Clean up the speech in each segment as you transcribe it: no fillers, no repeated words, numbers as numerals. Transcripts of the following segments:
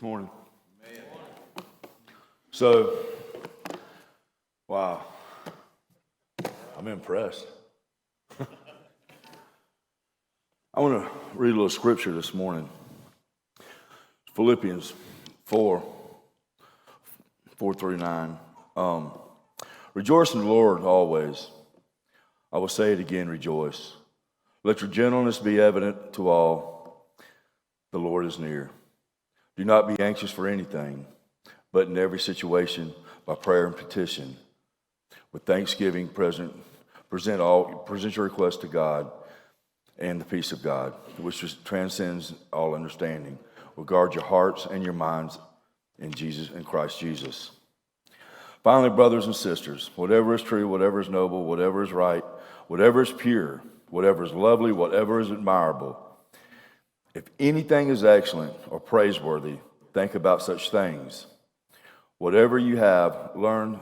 Morning. So, wow, I'm impressed. I want to read a little scripture this morning. Philippians 4:9. Rejoice in the Lord always. I will say it again, rejoice. Let your gentleness be evident to all. The Lord is near. Do not be anxious for anything, but in every situation, by prayer and petition, with thanksgiving, present your requests to God, and the peace of God, which transcends all understanding, will guard your hearts and your minds in Christ Jesus. Finally, brothers and sisters, whatever is true, whatever is noble, whatever is right, whatever is pure, whatever is lovely, whatever is admirable, if anything is excellent or praiseworthy, think about such things. Whatever you have learned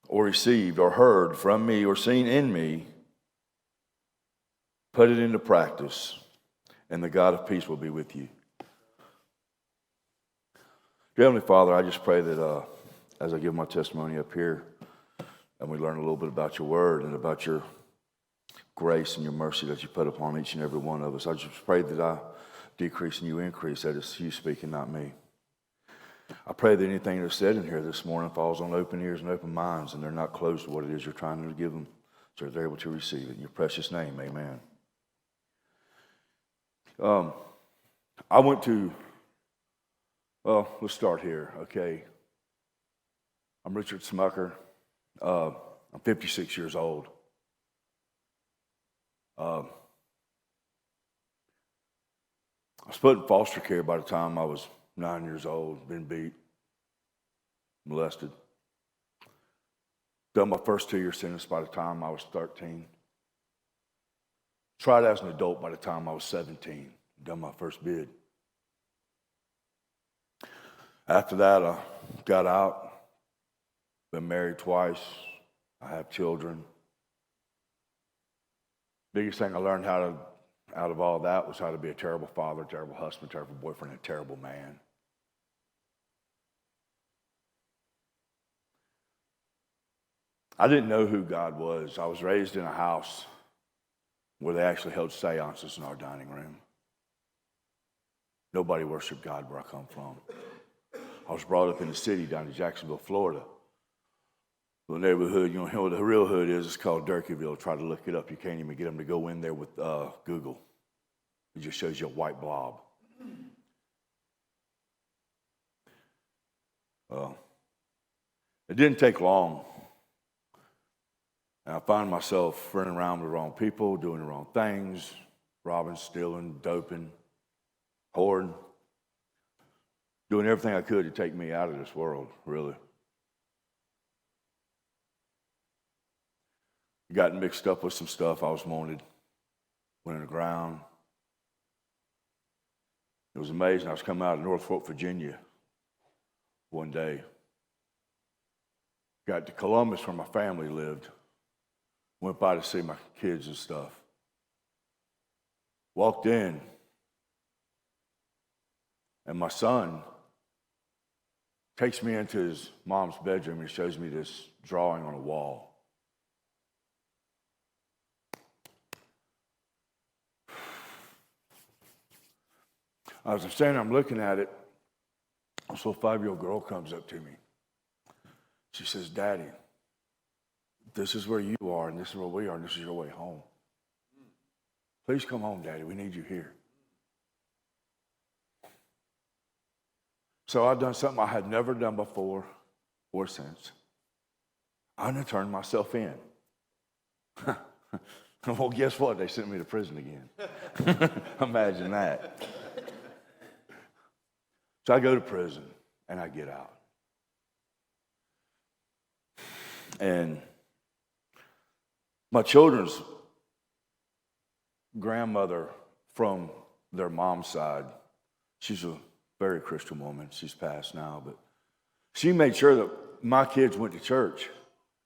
or received or heard from me or seen in me, put it into practice, and the God of peace will be with you. Dear Heavenly Father, I just pray that as I give my testimony up here, and we learn a little bit about your word and about your grace and your mercy that you put upon each and every one of us. I just pray that I decrease and you increase, that it's you speaking, not me. I pray that anything that's said in here this morning falls on open ears and open minds, and they're not closed to what it is you're trying to give them, so they're able to receive it. In your precious name, amen. I went to, let's start here, okay? I'm Richard Schmucker. I'm 56 years old. I was put in foster care by the time I was 9 years old, been beat, molested. Done my first 2-year sentence by the time I was 13. Tried as an adult by the time I was 17. Done my first bid. After that, I got out, been married twice. I have children. Biggest thing I learned out of all that was how to be a terrible father, terrible husband, terrible boyfriend, and a terrible man. I didn't know who God was. I was raised in a house where they actually held seances in our dining room. Nobody worshiped God where I come from. I was brought up in the city down in Jacksonville, Florida. The neighborhood, you know what the real hood is? It's called Durkeeville. Try to look it up. You can't even get them to go in there with Google. It just shows you a white blob. It didn't take long. And I find myself running around with the wrong people, doing the wrong things, robbing, stealing, doping, hoarding, doing everything I could to take me out of this world, really. Got mixed up with some stuff. I was wanted. Went in the ground. It was amazing. I was coming out of Norfolk, Virginia one day. Got to Columbus where my family lived. Went by to see my kids and stuff. Walked in. And my son takes me into his mom's bedroom and shows me this drawing on a wall. As I'm standing, I'm looking at it. So a 5-year-old girl comes up to me. She says, "Daddy, this is where you are, and this is where we are, and this is your way home. Please come home, Daddy. We need you here." So I've done something I had never done before or since. I done turned myself in. Well, guess what? They sent me to prison again. Imagine that. So I go to prison, and I get out. And my children's grandmother from their mom's side, she's a very Christian woman. She's passed now, but she made sure that my kids went to church,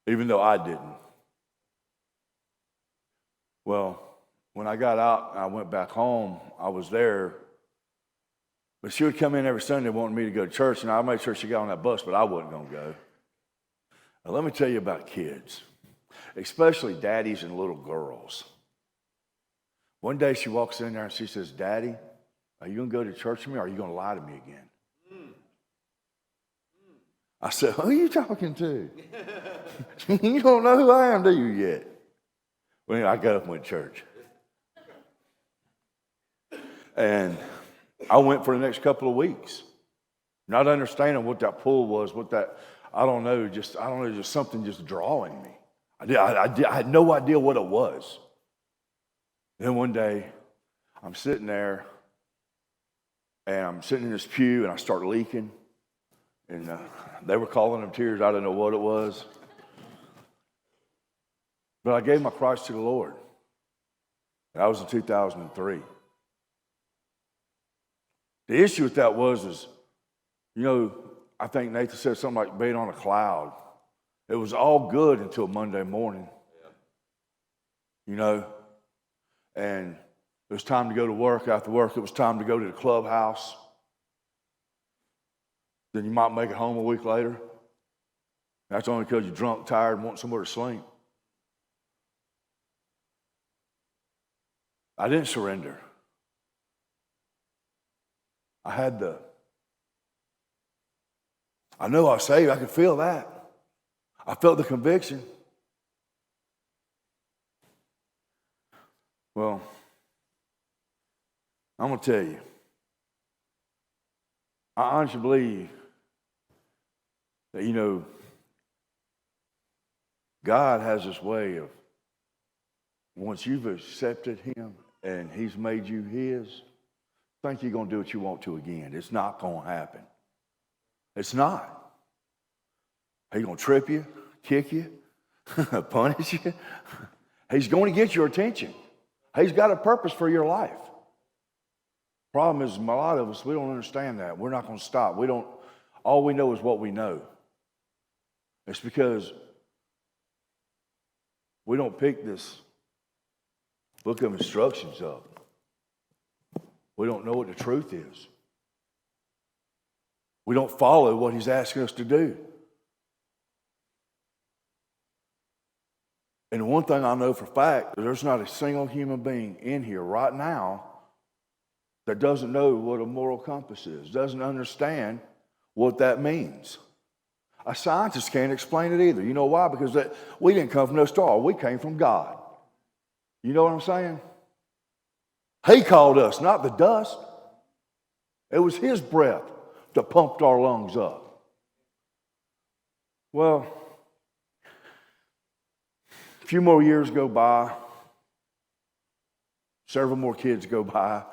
even though I didn't. Well, when I got out and I went back home, I was there But she would come in every Sunday wanting me to go to church, and I made sure she got on that bus, but I wasn't going to go. Now, let me tell you about kids, especially daddies and little girls. One day she walks in there and she says, Daddy, are you going to go to church with me or are you going to lie to me again? I said, who are you talking to? You don't know who I am, do you yet? Well, I got up and went to church. And I went for the next couple of weeks, not understanding what that pull was, I don't know, just something just drawing me. I had no idea what it was. Then one day, I'm sitting there, and I'm sitting in this pew, and I start leaking. And they were calling them tears. I didn't know what it was. But I gave my Christ to the Lord. That was in 2003. The issue with that was, I think Nathan said something like being on a cloud. It was all good until Monday morning. And it was time to go to work. After work, it was time to go to the clubhouse. Then you might make it home a week later. That's only because you're drunk, tired, and want somewhere to sleep. I didn't surrender. I know I was saved. I could feel that. I felt the conviction. Well, I'm going to tell you, I honestly believe that, God has this way of, once you've accepted him and he's made you his, think you're going to do what you want to again. It's not going to happen. It's not. He's going to trip you, kick you, punish you. He's going to get your attention. He's got a purpose for your life. Problem is, a lot of us, we don't understand that. We're not going to stop. All we know is what we know. It's because we don't pick this book of instructions up. We don't know what the truth is. We don't follow what he's asking us to do. And the one thing I know for a fact, there's not a single human being in here right now that doesn't know what a moral compass is, doesn't understand what that means. A scientist can't explain it either. You know why? Because we didn't come from no star. We came from God. You know what I'm saying? He called us, not the dust. It was his breath that pumped our lungs up. Well, a few more years go by. Several more kids go by.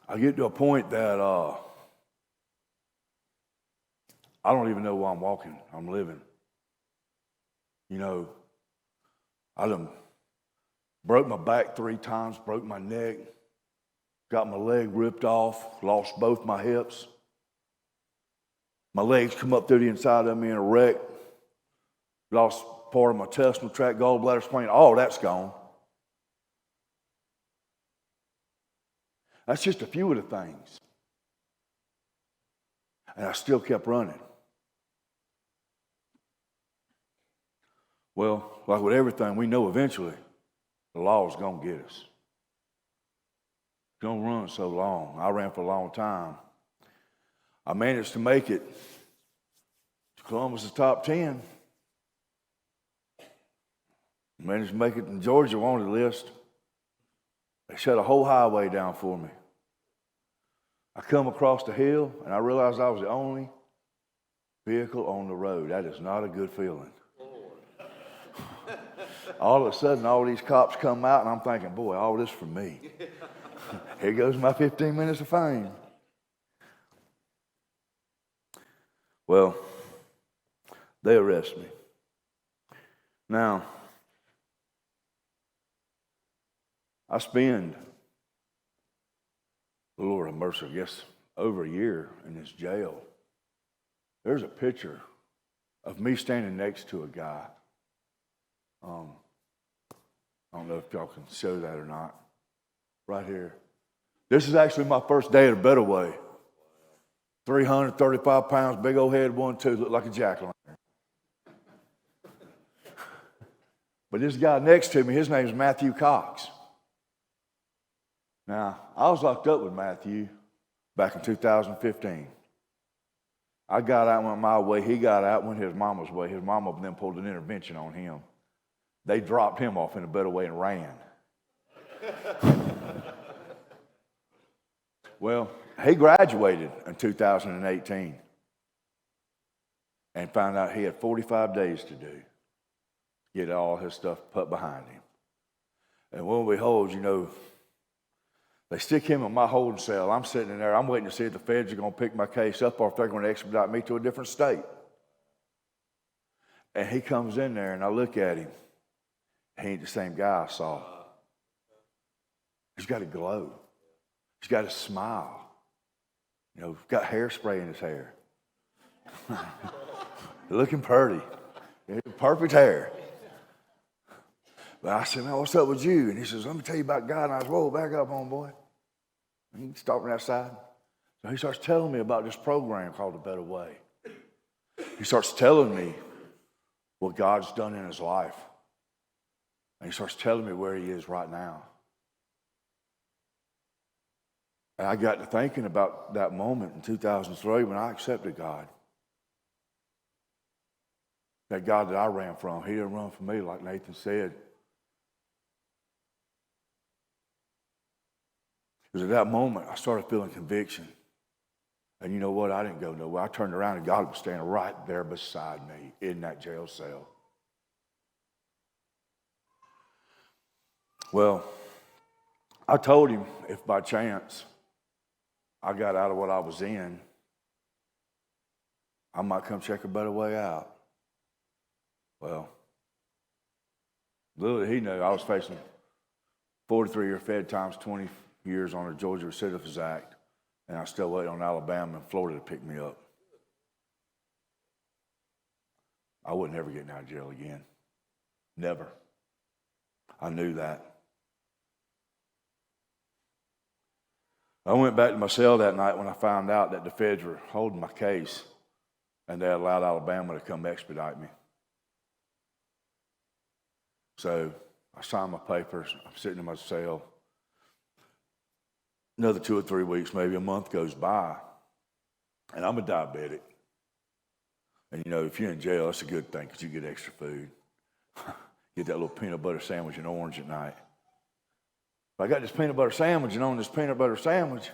I get to a point that I don't even know why I'm walking. I'm living. I done broke my back 3 times, broke my neck, got my leg ripped off, lost both my hips. My legs come up through the inside of me in a wreck. Lost part of my intestinal tract, gallbladder spleen. All that's gone. That's just a few of the things. And I still kept running. Well, like with everything, we know eventually the law is going to get us. Don't run so long. I ran for a long time. I managed to make it to Columbus's top 10. Managed to make it in Georgia wanted list. They shut a whole highway down for me. I come across the hill and I realized I was the only vehicle on the road. That is not a good feeling. All of a sudden, all these cops come out, and I'm thinking, boy, all this for me. Here goes my 15 minutes of fame. Well, they arrest me. Now, I spend, Lord have mercy, I guess, over a year in this jail. There's a picture of me standing next to a guy. I don't know if y'all can show that or not. Right here. This is actually my first day at A Better Way. 335 pounds, big old head, 1-2, looked like a jack-o'-lantern. But this guy next to me, his name is Matthew Cox. Now, I was locked up with Matthew back in 2015. I got out, went my way. He got out, went his mama's way. His mama then pulled an intervention on him. They dropped him off in A Better Way and ran. Well, he graduated in 2018 and found out he had 45 days to do. Get all his stuff put behind him. And when we hold, they stick him in my holding cell. I'm sitting in there. I'm waiting to see if the feds are going to pick my case up or if they're going to expedite me to a different state. And he comes in there, and I look at him. He ain't the same guy I saw. He's got a glow. He's got a smile. Got hairspray in his hair. Looking pretty. Perfect hair. But I said, man, what's up with you? And he says, let me tell you about God. And I said, whoa, back up, homeboy. And he stopped me outside. So he starts telling me about this program called A Better Way. He starts telling me what God's done in his life. And he starts telling me where he is right now. And I got to thinking about that moment in 2003 when I accepted God. That God that I ran from, he didn't run from me like Nathan said. Because at that moment, I started feeling conviction. And you know what? I didn't go nowhere. I turned around and God was standing right there beside me in that jail cell. Well, I told him if by chance I got out of what I was in, I might come check A Better Way out. Well, little did he know I was facing 43-year Fed times 20 years on the Georgia Recidivism Act, and I was still waiting on Alabama and Florida to pick me up. I wouldn't ever get out of jail again. Never. I knew that. I went back to my cell that night when I found out that the feds were holding my case, and they allowed Alabama to come expedite me. So I signed my papers. I'm sitting in my cell. Another 2 or 3 weeks, maybe a month goes by, and I'm a diabetic. And if you're in jail, that's a good thing because you get extra food. Get that little peanut butter sandwich and orange at night. But I got this peanut butter sandwich, and on this peanut butter sandwich,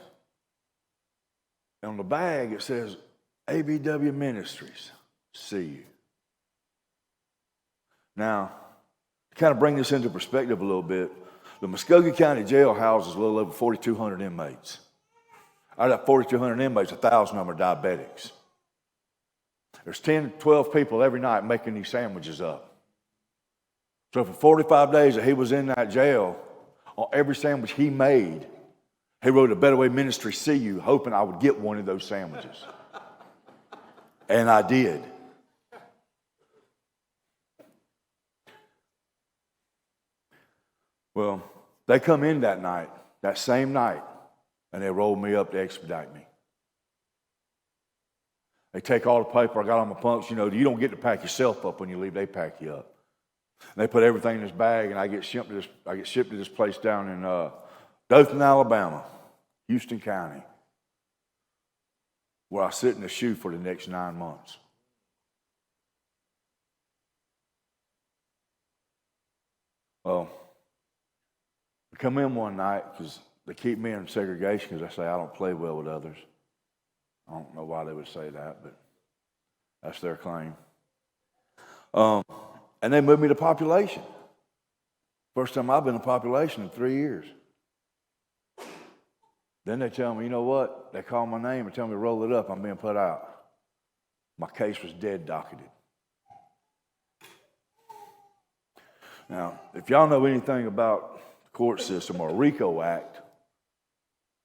on the bag, it says, A Better Way Ministries, see you. Now, to kind of bring this into perspective a little bit, the Muskogee County Jail houses a little over 4,200 inmates. Out of that 4,200 inmates, 1,000 of them are diabetics. There's 10 to 12 people every night making these sandwiches up. So for 45 days that he was in that jail, on every sandwich he made, he wrote A Better Way Ministries, see you, hoping I would get one of those sandwiches. And I did. Well, they come in that night, that same night, and they rolled me up to expedite me. They take all the paper I got on my pumps. You don't get to pack yourself up when you leave. They pack you up. And they put everything in this bag, and I get shipped to this place down in Dothan, Alabama, Houston County, where I sit in the SHU for the next 9 months. Well, I come in one night because they keep me in segregation because they say I don't play well with others. I don't know why they would say that, but that's their claim. And they moved me to population. First time I've been in population in 3 years. Then they tell me, you know what? They call my name and tell me to roll it up. I'm being put out. My case was dead docketed. Now, if y'all know anything about the court system or RICO Act,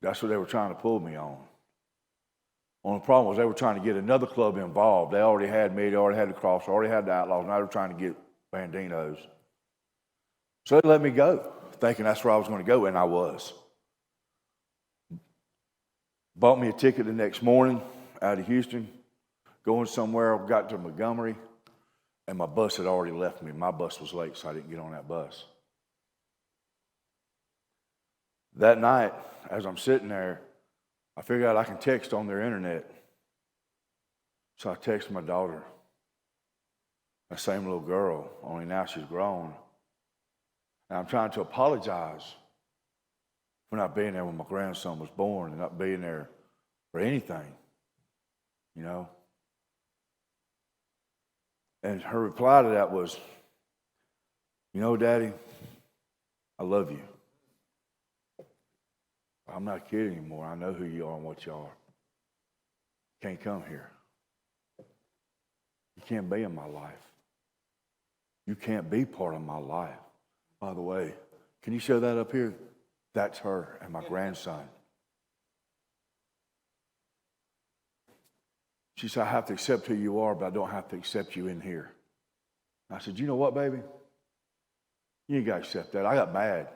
that's what they were trying to pull me on. Only problem was they were trying to get another club involved. They already had me, they already had the Cross, they already had the Outlaws, now they were trying to get Bandinos. So they let me go, thinking that's where I was going to go, and I was. Bought me a ticket the next morning out of Houston, going somewhere. I got to Montgomery, and my bus had already left me. My bus was late, so I didn't get on that bus. That night, as I'm sitting there, I figured out I can text on their internet. So I texted my daughter, that same little girl, only now she's grown. And I'm trying to apologize for not being there when my grandson was born and not being there for anything, you know. And her reply to that was, you know, Daddy, I love you. I'm not a kid anymore. I know who you are and what you are. You can't come here. You can't be in my life. You can't be part of my life. By the way, can you show that up here? That's her and my grandson. She said, I have to accept who you are, but I don't have to accept you in here. I said, you know what, baby? You ain't got to accept that. I got mad.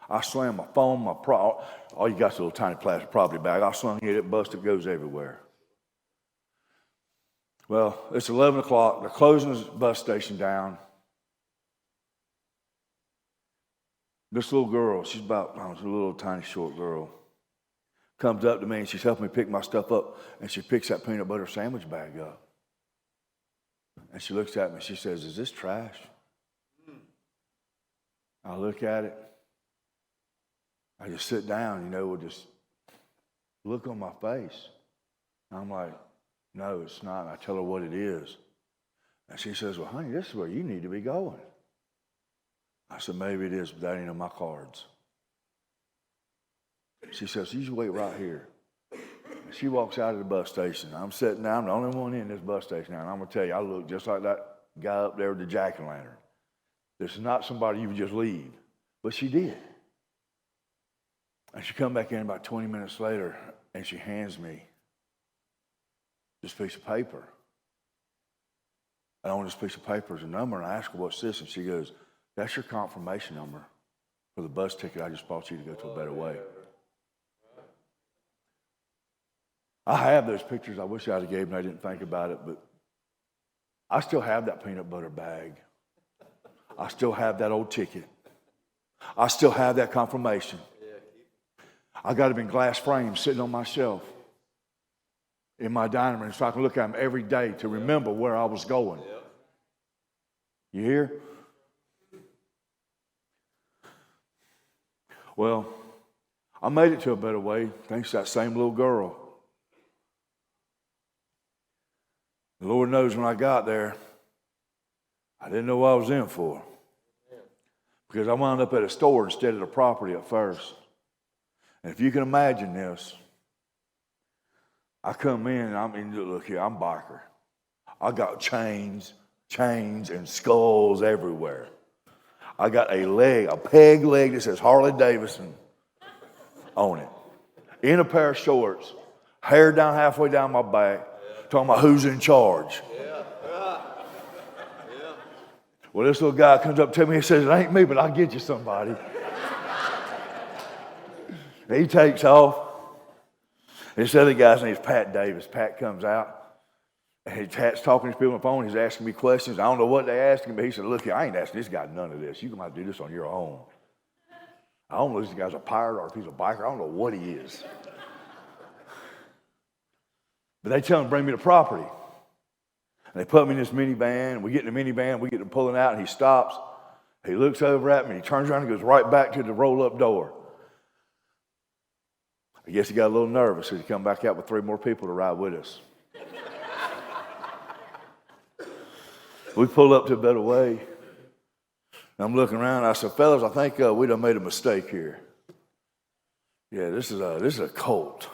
I slammed my phone, all you got is a little tiny plastic property bag. I slung it busted, goes everywhere. Well, it's 11 o'clock. They're closing the bus station down. This little girl, she's about, a little tiny short girl, comes up to me and she's helping me pick my stuff up, and she picks that peanut butter sandwich bag up. And she looks at me and she says, is this trash? I look at it. I just sit down, with this look on my face. And I'm like, no, it's not. And I tell her what it is. And she says, well, honey, this is where you need to be going. I said, maybe it is, but that ain't on my cards. She says, you just wait right here. And she walks out of the bus station. I'm sitting down. I'm the only one in this bus station now. And I'm going to tell you, I look just like that guy up there with the jack-o'-lantern. This is not somebody you would just leave. But she did. And she come back in about 20 minutes later, and she hands me this piece of paper. And on this piece of paper is a number, and I ask her, what's this? And she goes, that's your confirmation number for the bus ticket I just bought you to go to A Better Way. I have those pictures. I wish I'd have gave them. I didn't think about it, but I still have that peanut butter bag. I still have that old ticket. I still have that confirmation. I got them in glass frames sitting on my shelf in my dining room so I can look at them every day to remember where I was going. You hear? Well, I made it to A Better Way thanks to that same little girl. The Lord knows when I got there, I didn't know what I was in for. Because I wound up at a store instead of the property at first. And if you can imagine this, I come in and look here, I'm biker. I got chains and skulls everywhere. I got a peg leg that says Harley Davidson on it. In a pair of shorts, hair down halfway down my back, talking about who's in charge. Well, this little guy comes up to me and says, it ain't me, but I'll get you somebody. He takes off. This other guy's name is Pat Davis. Pat comes out, and Pat's talking to people on the phone. He's asking me questions. I don't know what they asked him, but he said, look, I ain't asking this guy none of this. You're going to have to do this on your own. I don't know if this guy's a pirate or if he's a biker. I don't know what he is. But they tell him to bring me the property. And they put me in this minivan, and we get in the minivan, we get to pulling out, and he stops. He looks over at me, he turns around and goes right back to the roll-up door. I guess he got a little nervous, so he come back out with 3 more people to ride with us. We pull up to A Better Way. And I'm looking around, I said, fellas, I think we done made a mistake here. Yeah, this is a cult.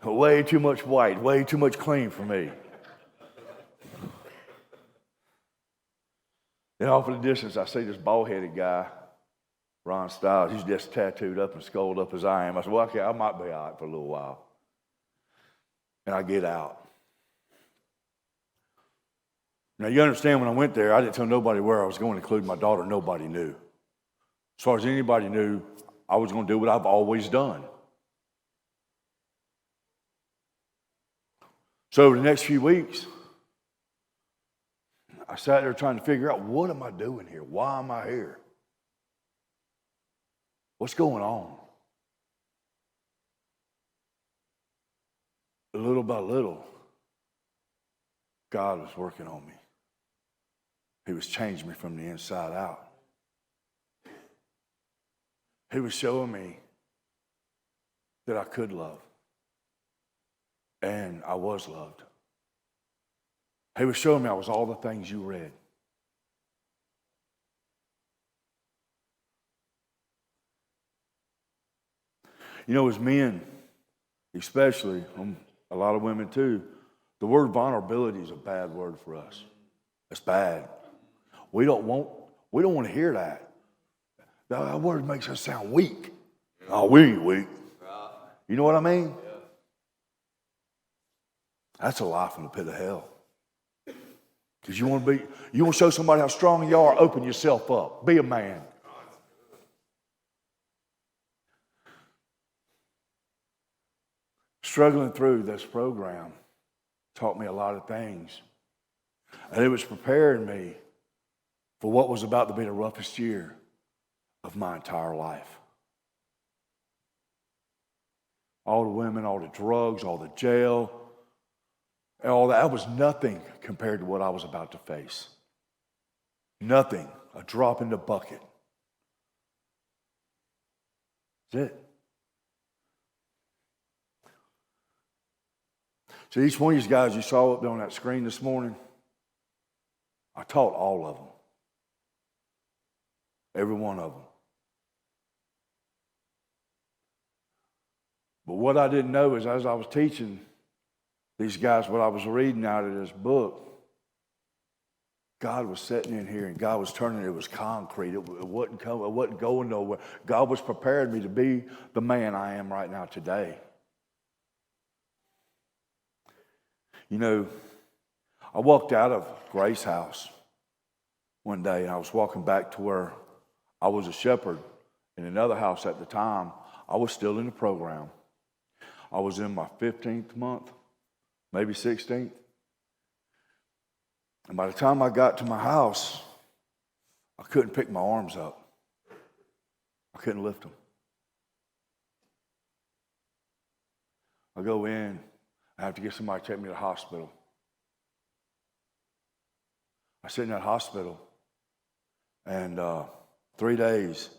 Way too much white, way too much clean for me. Then off in the distance, I see this bald-headed guy, Ron Stiles. He's just tattooed up and skulled up as I am. I said, well, okay, I might be all right for a little while. And I get out. Now, you understand when I went there, I didn't tell nobody where I was going, including my daughter. Nobody knew. As far as anybody knew, I was going to do what I've always done. So over the next few weeks, I sat there trying to figure out, what am I doing here? Why am I here? What's going on? Little by little, God was working on me. He was changing me from the inside out. He was showing me that I could love. And I was loved. He was showing me I was all the things you read. You know, as men, especially, a lot of women too, the word vulnerability is a bad word for us. It's bad. We don't want to hear that. That word makes us sound weak. Oh, we ain't weak. You know what I mean? That's a lie from the pit of hell. Because you want to show somebody how strong you are, open yourself up. Be a man. Struggling through this program taught me a lot of things. And it was preparing me for what was about to be the roughest year of my entire life. All the women, all the drugs, all the jail, all that was nothing compared to what I was about to face. Nothing. A drop in the bucket. That's it. So each one of these guys you saw up there on that screen this morning, I taught all of them. Every one of them. But what I didn't know is as I was teaching these guys what I was reading out of this book, God was sitting in here and God was turning it. It was concrete. It wasn't going nowhere. God was preparing me to be the man I am right now today. You know, I walked out of Grace House one day and I was walking back to where I was a shepherd in another house at the time. I was still in the program. I was in my 15th month, maybe 16th. And by the time I got to my house, I couldn't pick my arms up. I couldn't lift them. I go in, I have to get somebody to take me to the hospital. I sit in that hospital, and 3 days,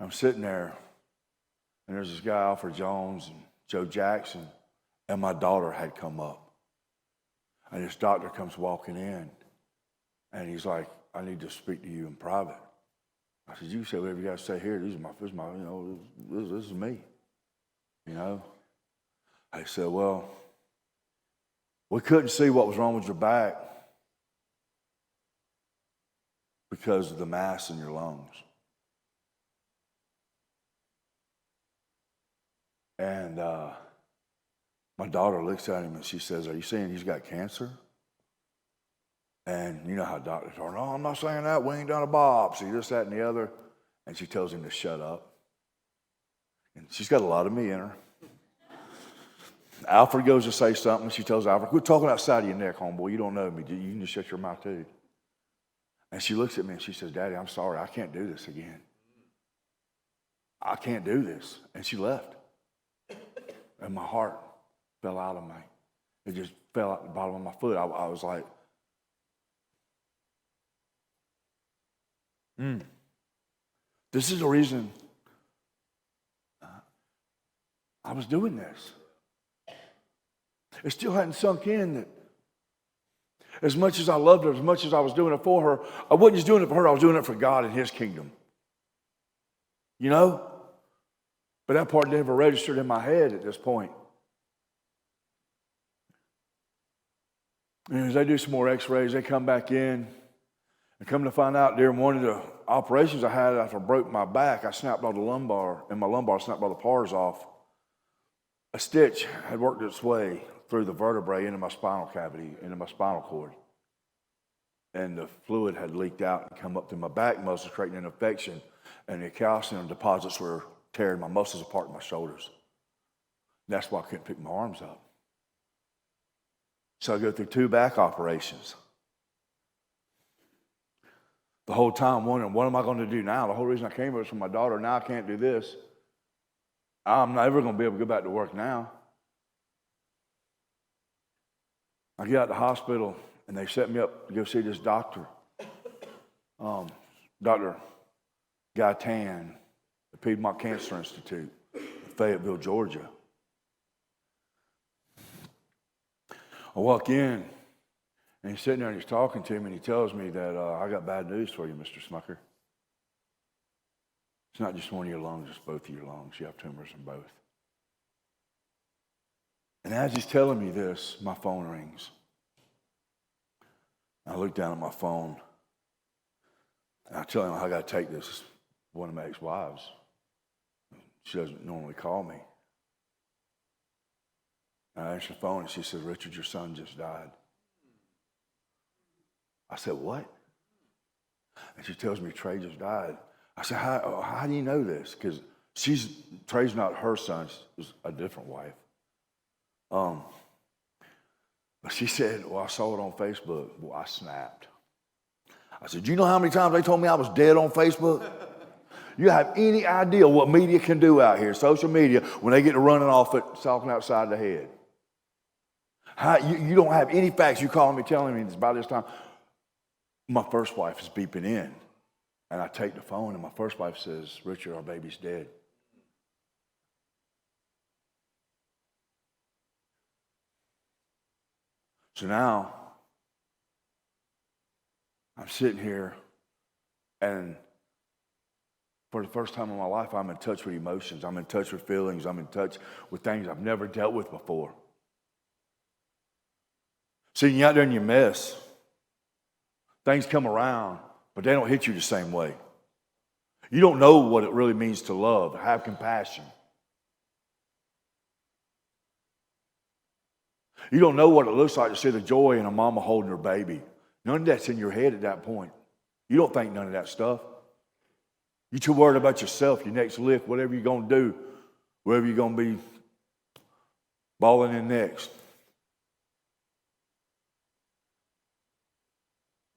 I'm sitting there, and there's this guy, Alfred Jones, and Joe Jackson, and my daughter had come up. And this doctor comes walking in, and he's like, I need to speak to you in private. I said, you say whatever you got to say here. This is me, you know. I said, well, we couldn't see what was wrong with your back because of the mass in your lungs. And my daughter looks at him and she says, are you saying he's got cancer? And you know how doctors are. No, I'm not saying that. We ain't done a biopsy, this, that, and the other. And she tells him to shut up. And she's got a lot of me in her. Alfred goes to say something. She tells Alfred, quit talking outside of your neck, homeboy. You don't know me. You can just shut your mouth too. And she looks at me and she says, Daddy, I'm sorry. I can't do this again. I can't do this. And she left. And my heart fell out of me. It just fell out the bottom of my foot. I was like, this is the reason I was doing this. It still hadn't sunk in that as much as I loved her, as much as I was doing it for her, I wasn't just doing it for her, I was doing it for God and His kingdom. You know? But that part never registered in my head at this point. And as they do some more x-rays, they come back in and come to find out during one of the operations I had after I broke my back, I snapped all the lumbar, and my lumbar snapped all the pars off. A stitch had worked its way through the vertebrae into my spinal cavity, into my spinal cord. And the fluid had leaked out and come up through my back muscles, creating an infection. And the calcium deposits were tearing my muscles apart in my shoulders. And that's why I couldn't pick my arms up. So I go through 2 back operations. The whole time wondering, what am I going to do now? The whole reason I came here was for my daughter. Now I can't do this. I'm never going to be able to go back to work now. I get out of the hospital, and they set me up to go see this doctor, Dr. Gaitan, the Piedmont Cancer Institute in Fayetteville, Georgia. I walk in, and he's sitting there, and he's talking to me, and he tells me that, I got bad news for you, Mr. Schmucker. It's not just one of your lungs, it's both of your lungs. You have tumors in both. And as he's telling me this, my phone rings. I look down at my phone, and I tell him, I got to take this. It's one of my ex-wives. She doesn't normally call me. And I answer the phone, and she says, Richard, your son just died. I said, what? And she tells me Trey just died. I said, how do you know this? Because Trey's not her son, it's a different wife. But she said, well, I saw it on Facebook. Well, I snapped. I said, do you know how many times they told me I was dead on Facebook? You have any idea what media can do out here, social media, when they get to running off it, talking outside the head? You don't have any facts. You calling me, telling me this by this time. My first wife is beeping in. And I take the phone, and my first wife says, Richard, our baby's dead. So now, I'm sitting here, and for the first time in my life, I'm in touch with emotions. I'm in touch with feelings. I'm in touch with things I've never dealt with before. See, you're out there in your mess. Things come around, but they don't hit you the same way. You don't know what it really means to love, have compassion. You don't know what it looks like to see the joy in a mama holding her baby. None of that's in your head at that point. You don't think none of that stuff. You're too worried about yourself, your next lift, whatever you're going to do, wherever you're going to be balling in next.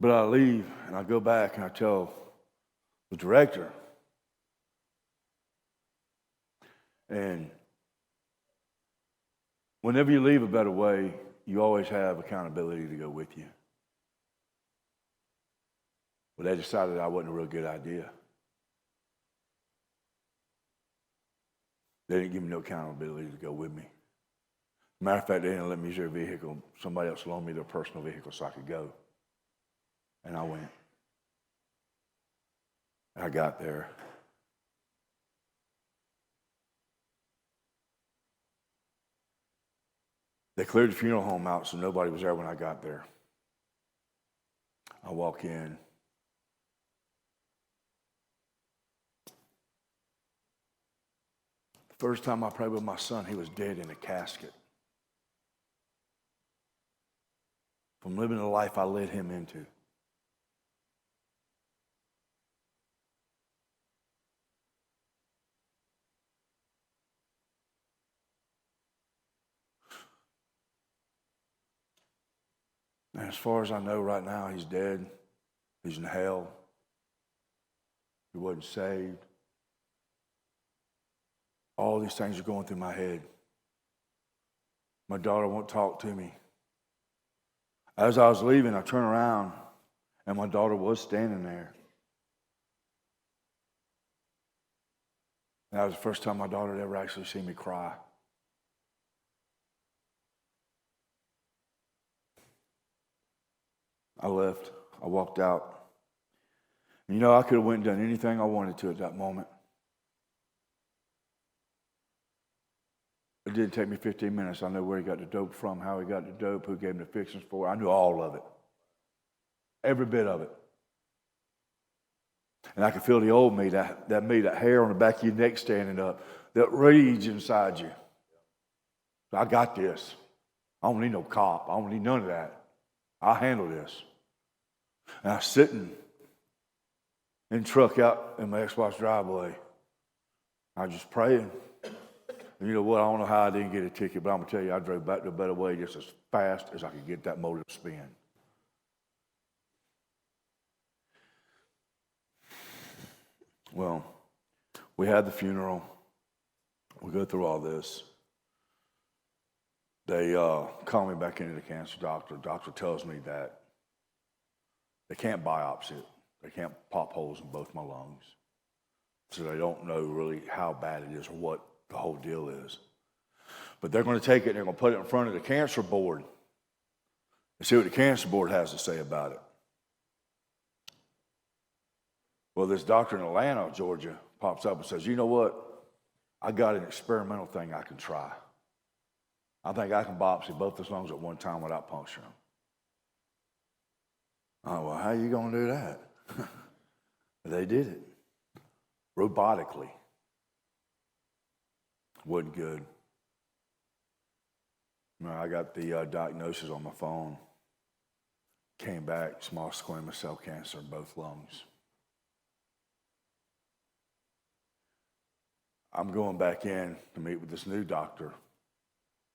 But I leave, and I go back, and I tell the director, and whenever you leave A Better Way, you always have accountability to go with you. But they decided I wasn't a real good idea. They didn't give me no accountability to go with me. Matter of fact, they didn't let me use their vehicle. Somebody else loaned me their personal vehicle so I could go. And I went. I got there. They cleared the funeral home out, so nobody was there when I got there. I walk in. The first time I prayed with my son, he was dead in a casket. From living the life I led him into. And as far as I know right now, he's dead. He's in hell. He wasn't saved. All these things are going through my head. My daughter won't talk to me. As I was leaving, I turned around, and my daughter was standing there. And that was the first time my daughter had ever actually seen me cry. I left. I walked out. And I could have went and done anything I wanted to at that moment. It didn't take me 15 minutes. I know where he got the dope from, how he got the dope, who gave him the fixings for it. I knew all of it. Every bit of it. And I could feel the old me, that hair on the back of your neck standing up, that rage inside you. I got this. I don't need no cop. I don't need none of that. I'll handle this. And I was sitting in the truck out in my ex-wife's driveway. I was just praying. And you know what? I don't know how I didn't get a ticket, but I'm going to tell you, I drove back to A Better Way just as fast as I could get that motor to spin. Well, we had the funeral. We go through all this. They call me back into the cancer doctor. The doctor tells me that they can't biopsy it. They can't pop holes in both my lungs. So they don't know really how bad it is or what the whole deal is. But they're going to take it and they're going to put it in front of the cancer board and see what the cancer board has to say about it. Well, this doctor in Atlanta, Georgia, pops up and says, you know what? I got an experimental thing I can try. I think I can biopsy both his lungs at one time without puncturing them. Oh, well, how are you going to do that? They did it. Robotically. Wasn't good. I got the diagnosis on my phone. Came back, small squamous cell cancer in both lungs. I'm going back in to meet with this new doctor.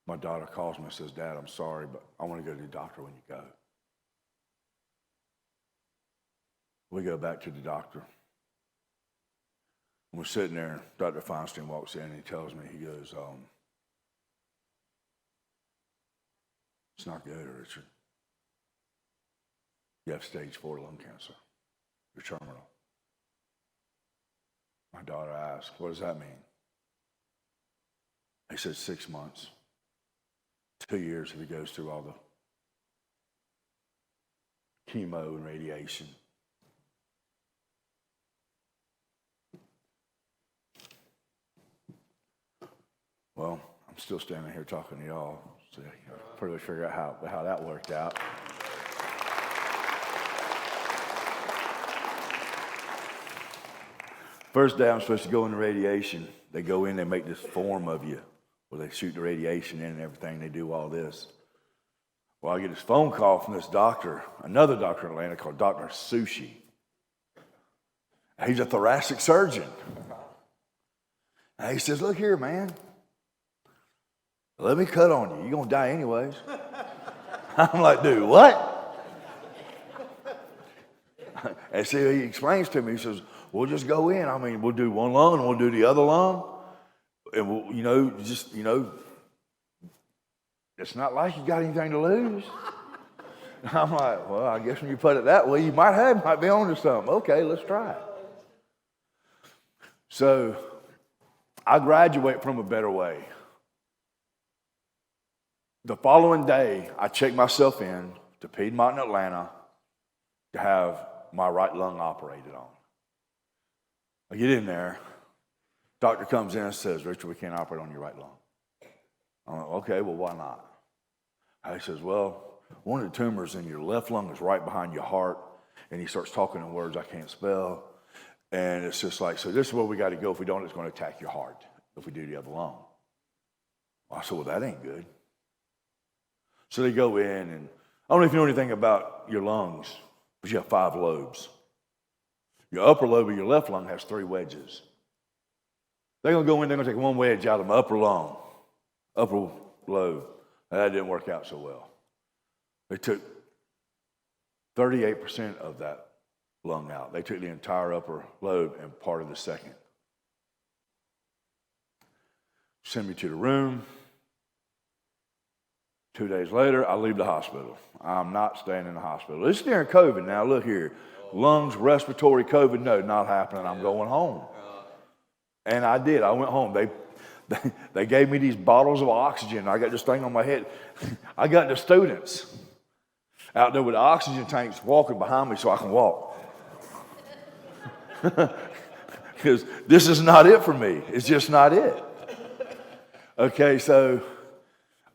My daughter calls me and says, Dad, I'm sorry, but I want to go to the doctor when you go. We go back to the doctor. We're sitting there, Dr. Feinstein walks in and he tells me, he goes, it's not good, Richard. You have stage 4 lung cancer. You're terminal. My daughter asked, what does that mean? He said 6 months, 2 years if he goes through all the chemo and radiation. Well, I'm still standing here talking to y'all, so you probably figure out how that worked out. First day I'm supposed to go into radiation. They go in, they make this form of you where they shoot the radiation in and everything. They do all this. Well, I get this phone call from this doctor, another doctor in Atlanta called Dr. Sushi. He's a thoracic surgeon. And he says, look here, man. Let me cut on you. You're going to die anyways. I'm like, dude, what? And see, he explains to me, he says, we'll just go in. I mean, we'll do one lung and we'll do the other lung. And we'll, it's not like you got anything to lose. I'm like, well, I guess when you put it that way, you might be on to something. Okay, let's try it. So I graduate from A Better Way. The following day, I checked myself in to Piedmont in Atlanta to have my right lung operated on. I get in there. Doctor comes in and says, Richard, we can't operate on your right lung. I'm like, okay, well, why not? He says, well, one of the tumors in your left lung is right behind your heart. And he starts talking in words I can't spell. And it's just like, so this is where we got to go. If we don't, it's going to attack your heart if we do the other lung. I said, well, that ain't good. So they go in, and I don't know if you know anything about your lungs, but you have 5 lobes. Your upper lobe of your left lung has 3 wedges. They're going to go in, they're going to take one wedge out of my upper lobe. That didn't work out so well. They took 38% of that lung out. They took the entire upper lobe and part of the second. Send me to the room. 2 days later, I leave the hospital. I'm not staying in the hospital. This is during COVID now. Look here. Lungs, respiratory, COVID, no, not happening. I'm going home. And I did. I went home. They gave me these bottles of oxygen. I got this thing on my head. I got the students out there with the oxygen tanks walking behind me so I can walk. Because this is not it for me. It's just not it. Okay, so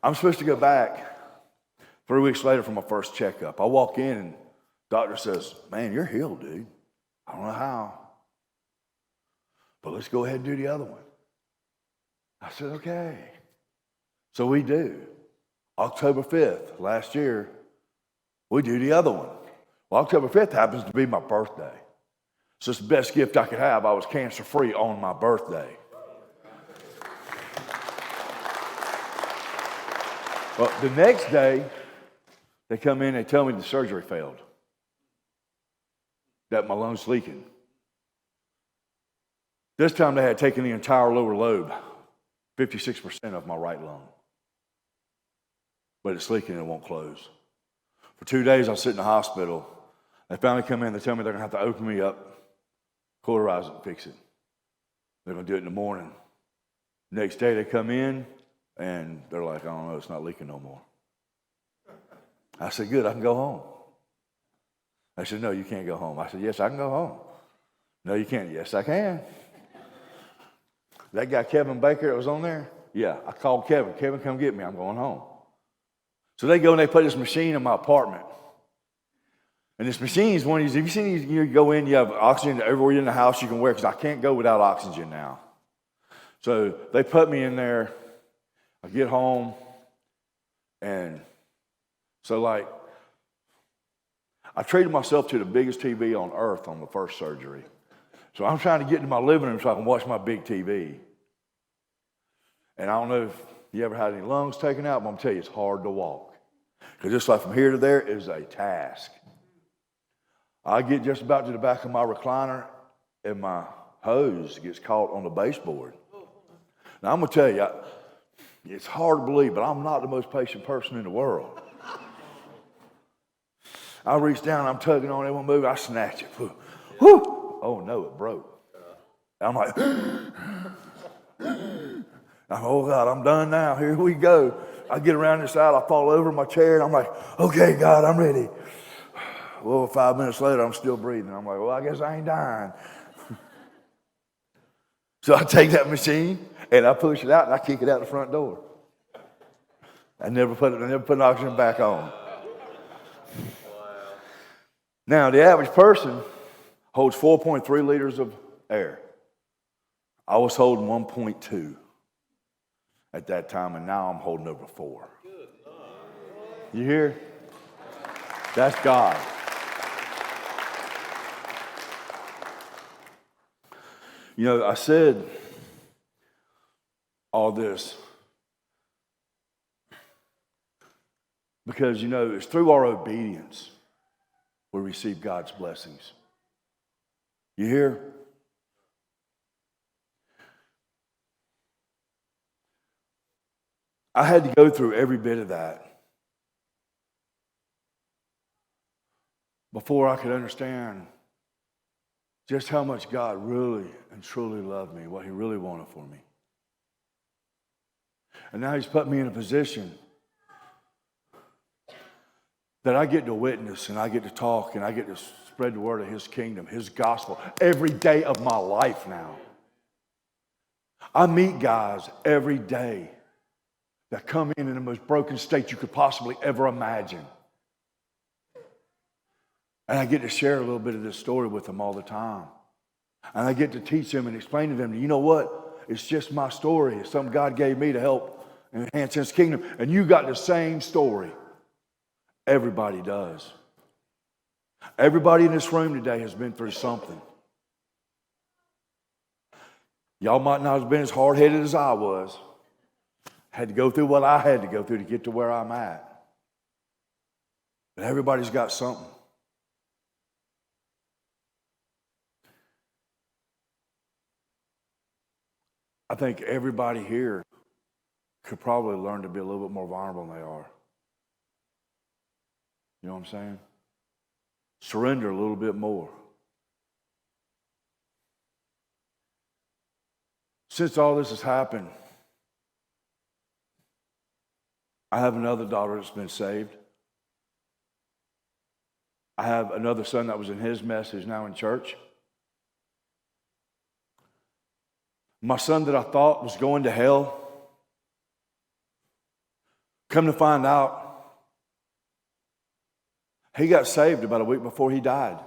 I'm supposed to go back 3 weeks later for my first checkup. I walk in and the doctor says, man, you're healed, dude. I don't know how, but let's go ahead and do the other one. I said, okay. So we do. October 5th, last year, we do the other one. Well, October 5th happens to be my birthday. So it's the best gift I could have. I was cancer-free on my birthday. Well, the next day, they come in, they tell me the surgery failed, that my lungs leaking. This time they had taken the entire lower lobe, 56% of my right lung. But it's leaking and it won't close. For 2 days, I sit in the hospital. They finally come in, they tell me they're going to have to open me up, cauterize it, and fix it. They're going to do it in the morning. Next day, they come in, and they're like, I don't know, it's not leaking no more. I said, good, I can go home. They said, no, you can't go home. I said, yes, I can go home. No, you can't. Yes, I can. That guy, Kevin Baker, that was on there? Yeah, I called Kevin. Kevin, come get me. I'm going home. So they go and they put this machine in my apartment. And this machine is one of these, have you seen these, you go in, you have oxygen everywhere in the house you can wear, because I can't go without oxygen now. So they put me in there. I get home, and so like, I traded myself to the biggest TV on earth on the first surgery. So I'm trying to get into my living room so I can watch my big TV. And I don't know if you ever had any lungs taken out, but I'm telling you, it's hard to walk. Because just like from here to there is a task. I get just about to the back of my recliner, and my hose gets caught on the baseboard. Now, I'm going to tell you, it's hard to believe, but I'm not the most patient person in the world. I reach down, I'm tugging on it, won't move, I snatch it. Whew. Oh, no, it broke. I'm like, oh, God, I'm done now. Here we go. I get around this side, I fall over my chair, and I'm like, okay, God, I'm ready. Well, 5 minutes later, I'm still breathing. I'm like, well, I guess I ain't dying. So I take that machine, and I push it out, and I kick it out the front door. I never put an oxygen back on. Now, the average person holds 4.3 liters of air. I was holding 1.2 at that time, and now I'm holding over 4. You hear? That's God. You know, I said all this because, you know, it's through our obedience we receive God's blessings. You hear? I had to go through every bit of that before I could understand just how much God really and truly loved me, what he really wanted for me. And now he's put me in a position that I get to witness, and I get to talk, and I get to spread the word of his kingdom, his gospel, every day of my life now. I meet guys every day that come in the most broken state you could possibly ever imagine. And I get to share a little bit of this story with them all the time. And I get to teach them and explain to them, you know what? It's just my story. It's something God gave me to help enhance his kingdom. And you got the same story. Everybody does. Everybody in this room today has been through something. Y'all might not have been as hard-headed as I was. Had to go through what I had to go through to get to where I'm at. But everybody's got something. I think everybody here could probably learn to be a little bit more vulnerable than they are. You know what I'm saying? Surrender a little bit more. Since all this has happened, I have another daughter that's been saved. I have another son that was in his mess who's now in church. My son that I thought was going to hell, come to find out, he got saved about a week before he died.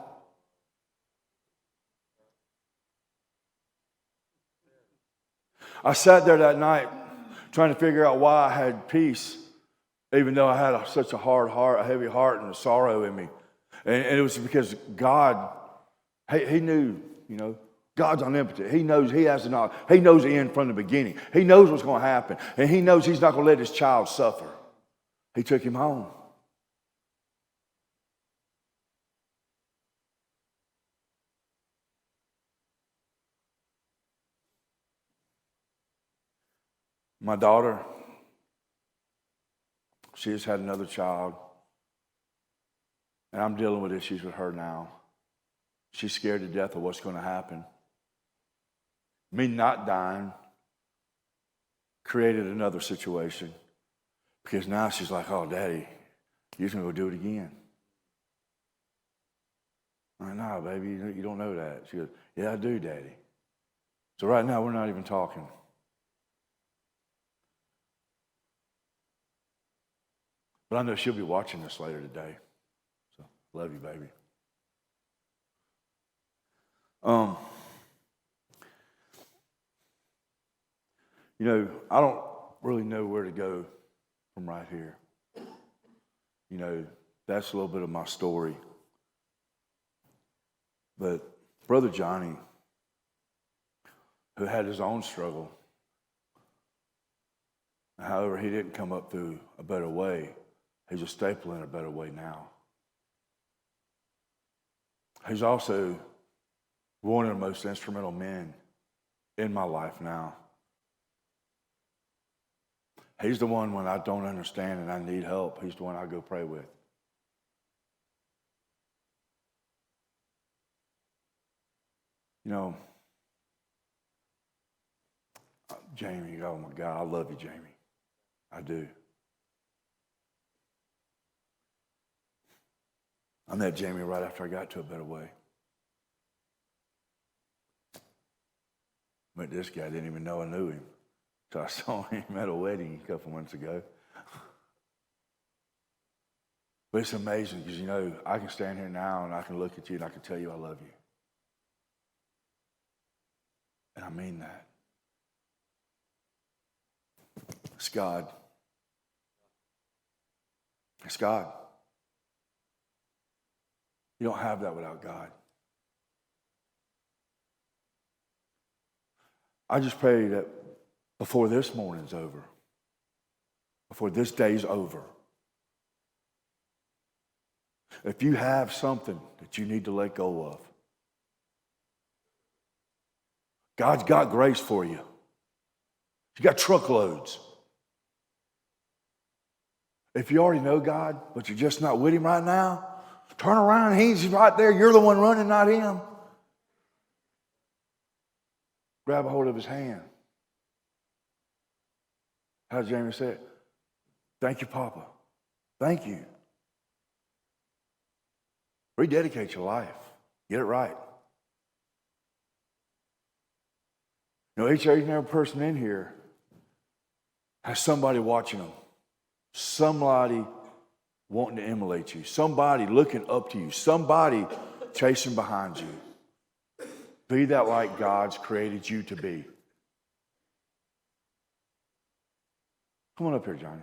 I sat there that night trying to figure out why I had peace, even though I had such a hard heart, a heavy heart, and a sorrow in me. And it was because God, he knew, you know, God's omnipotent. He knows, he has the knowledge. He knows the end from the beginning. He knows what's going to happen. And he knows he's not going to let his child suffer. He took him home. My daughter, she has had another child, and I'm dealing with issues with her now. She's scared to death of what's going to happen. Me not dying created another situation, because now she's like, oh, Daddy, you're going to go do it again. I'm like, no, baby, you don't know that. She goes, yeah, I do, Daddy. So right now, we're not even talking. But I know she'll be watching this later today. So, love you, baby. You know, I don't really know where to go from right here. You know, that's a little bit of my story. But Brother Johnny, who had his own struggle, however, he didn't come up through a better way. He's a staple in a better way now. He's also one of the most instrumental men in my life now. He's the one when I don't understand and I need help, he's the one I go pray with. You know, Jamie, oh my God, I love you, Jamie. I do. I met Jamie right after I got to A Better Way. Met this guy, didn't even know I knew him. So I saw him at a wedding a couple months ago. But it's amazing because, you know, I can stand here now and I can look at you and I can tell you I love you. And I mean that. It's God. It's God. You don't have that without God. I just pray that before this morning's over, before this day's over, if you have something that you need to let go of, God's got grace for you. You got truckloads. If you already know God, but you're just not with him right now, turn around. He's right there. You're the one running, not him. Grab a hold of his hand. How did Jamie say it? Thank you, Papa. Thank you. Rededicate your life. Get it right. You know, each and every person in here has somebody watching them. Somebody wanting to emulate you. Somebody looking up to you. Somebody chasing behind you. Be that like God's created you to be. Come on up here, Johnny.